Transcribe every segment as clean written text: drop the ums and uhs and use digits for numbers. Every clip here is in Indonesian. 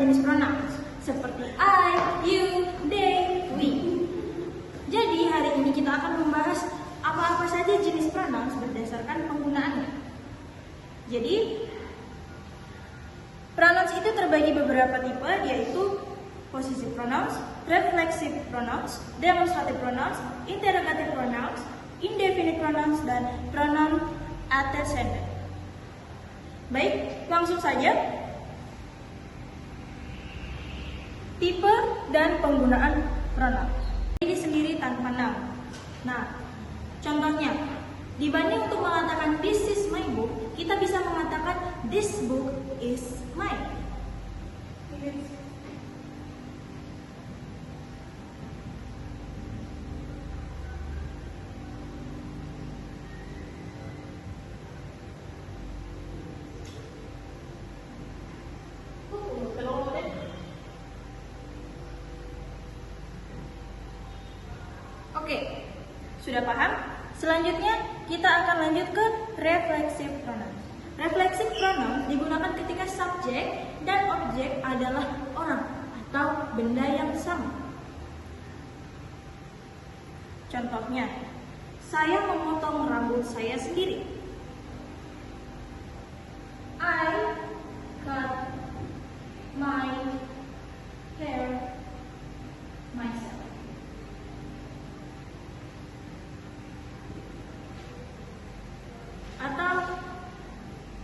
jenis pronouns seperti I, you, they, we. Jadi hari ini kita akan membahas apa-apa saja jenis pronouns berdasarkan penggunaannya. Jadi pronouns itu terbagi beberapa tipe, yaitu possessive pronouns, reflexive pronouns, demonstrative pronouns, interrogative pronouns, indefinite pronouns, dan pronoun antecedent. Baik, langsung saja. Tipe dan penggunaan pronoun. Ini sendiri tanpa noun. Nah, contohnya, dibanding untuk mengatakan this is my book, kita bisa mengatakan this book is mine. Oke, sudah paham? Selanjutnya kita akan lanjut ke reflexive pronouns. Reflexive pronouns digunakan ketika subjek dan objek adalah orang atau benda yang sama. Contohnya, saya memotong rambut saya sendiri. I cut my hair myself. Atau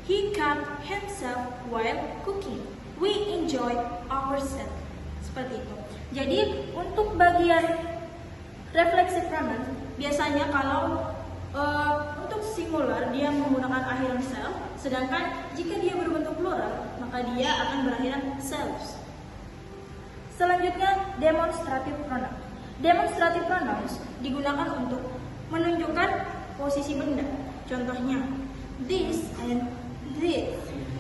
he cut himself while cooking. We enjoy ourselves. Seperti itu. Jadi untuk bagian reflexive pronoun biasanya kalau untuk singular dia menggunakan akhiran self, sedangkan jika dia berbentuk plural maka dia akan berakhiran selves. Selanjutnya demonstrative pronoun. Demonstrative pronouns digunakan untuk menunjukkan posisi benda. Contohnya, this and this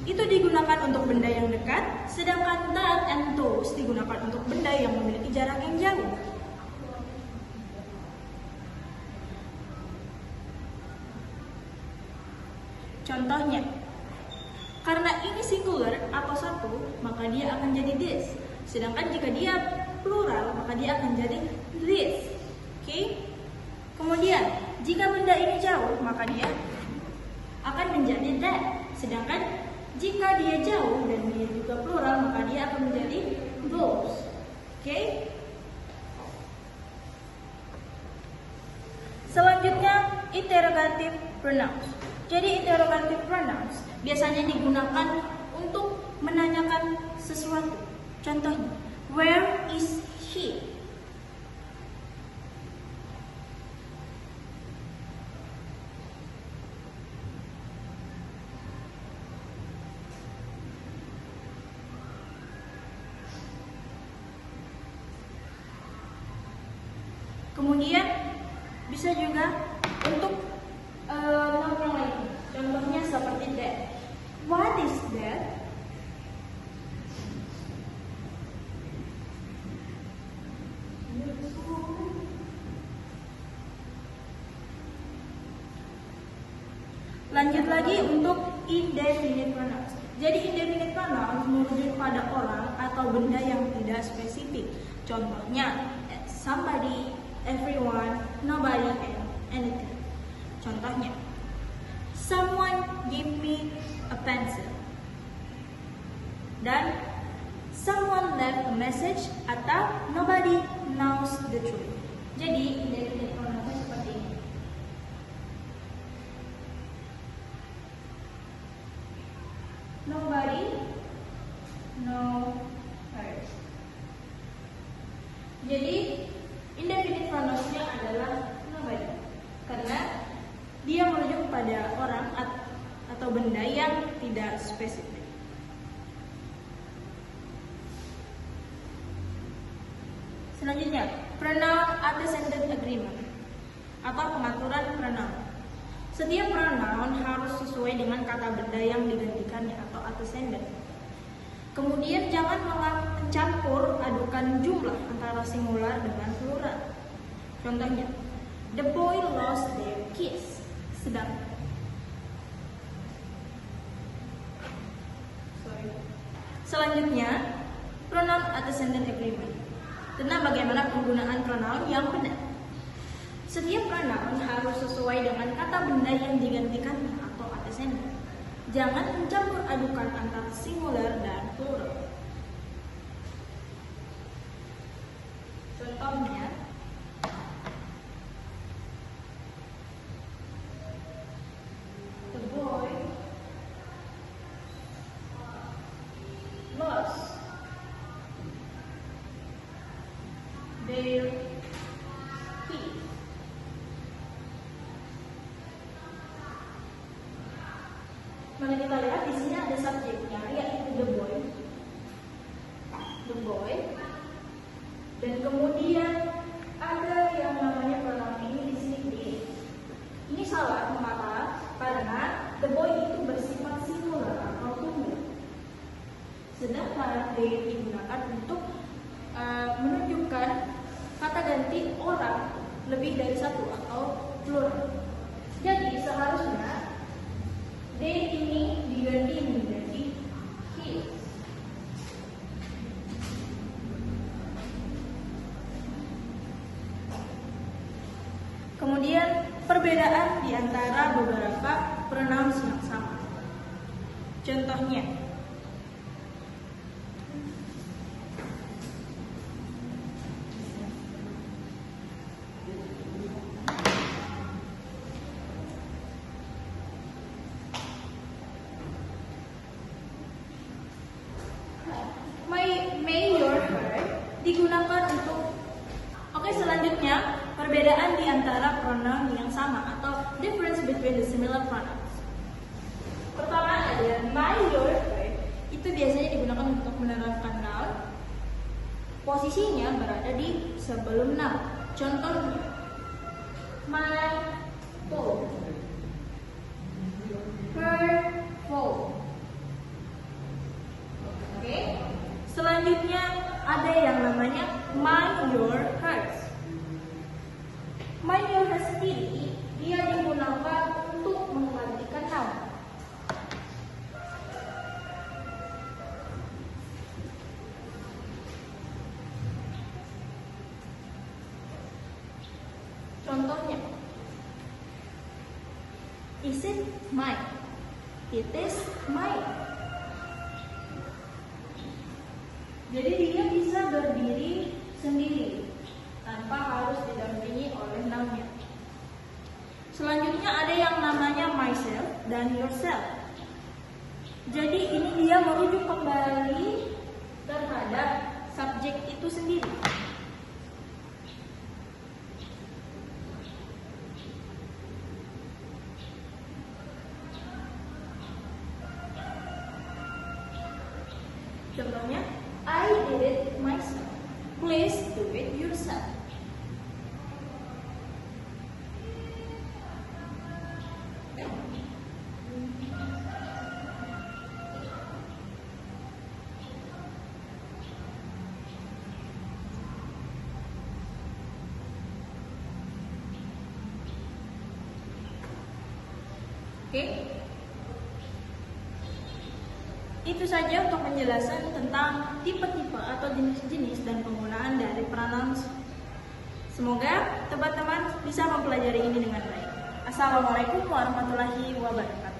itu digunakan untuk benda yang dekat, sedangkan that and those digunakan untuk benda yang memiliki jarak yang jauh. Contohnya, karena ini singular atau satu, maka dia akan jadi this. Sedangkan jika dia plural, maka dia akan jadi this. Oke? Kemudian, jika benda ini jauh, maka dia akan menjadi that. Sedangkan jika dia jauh dan dia juga plural, maka dia akan menjadi those. Oke? Selanjutnya, interrogative pronouns. Jadi interrogative pronouns biasanya digunakan untuk menanyakan sesuatu. Contohnya, where is she? Kemudian bisa juga untuk ngomong lagi. Contohnya seperti that. What is that? Lanjut lagi untuk indefinite pronouns. Jadi indefinite pronouns merujuk pada orang atau benda yang tidak spesifik. Contohnya somebody, everyone, nobody, and anything. Contohnya, someone give me a pencil. Dan someone left a message atau nobody knows the truth. Jadi indefinite pronouns seperti ini. Nobody know her. Jadi indefinite pronouns-nya adalah nobody karena dia merujuk pada orang atau benda yang tidak spesifik. Selanjutnya, pronoun antecedent agreement atau pengaturan pronoun. Setiap pronoun harus sesuai dengan kata benda yang digantikannya atau antecedent. Kemudian jangan mencampur adukan jumlah antara singular dengan plural. Contohnya, the boy lost their kiss. Selanjutnya, antecedent agreement. Tentang bagaimana penggunaan pronoun yang benar. Setiap pronoun harus sesuai dengan kata benda yang digantikannya atau antecedent. Jangan mencampur adukan antara singular dan plural. Contohnya, the boy lost their key. Mana kita lihat di sini ada subjeknya, yaitu the boy, dan kemudian ada yang namanya pronoun ini di sini they. Ini salah, mengapa? Karena the boy itu bersifat singular atau tunggal. Sedangkan they digunakan untuk menunjukkan kata ganti orang lebih dari satu atau plural. Jadi seharusnya they ini diganti menjadi his. Kemudian perbedaan di antara beberapa pronouns yang sama. Contohnya, may your her digunakan untuk. Oke, selanjutnya perbedaan di antara pronoun yang sama atau difference between the similar pronouns. Pertama ada my, your, her. Itu biasanya digunakan untuk menerangkan noun. Posisinya berada di sebelum noun. Contohnya, my phone, her phone. Oke. Selanjutnya ada yang namanya my, your, hers. My, your, hers ini dia digunakan untuk menggantikan noun. Contohnya, is it mine? It is mine. Jadi dia bisa berdiri sendiri tanpa harus didampingi oleh nounnya. Selanjutnya ada yang namanya myself dan yourself. Jadi ini dia merujuk kembali terhadap subjek itu sendiri. Contohnya, I did it myself. Please do it yourself. Oke. Itu saja untuk penjelasan tentang tipe-tipe atau jenis-jenis dan penggunaan dari pronouns. Semoga teman-teman bisa mempelajari ini dengan baik. Assalamualaikum warahmatullahi wabarakatuh.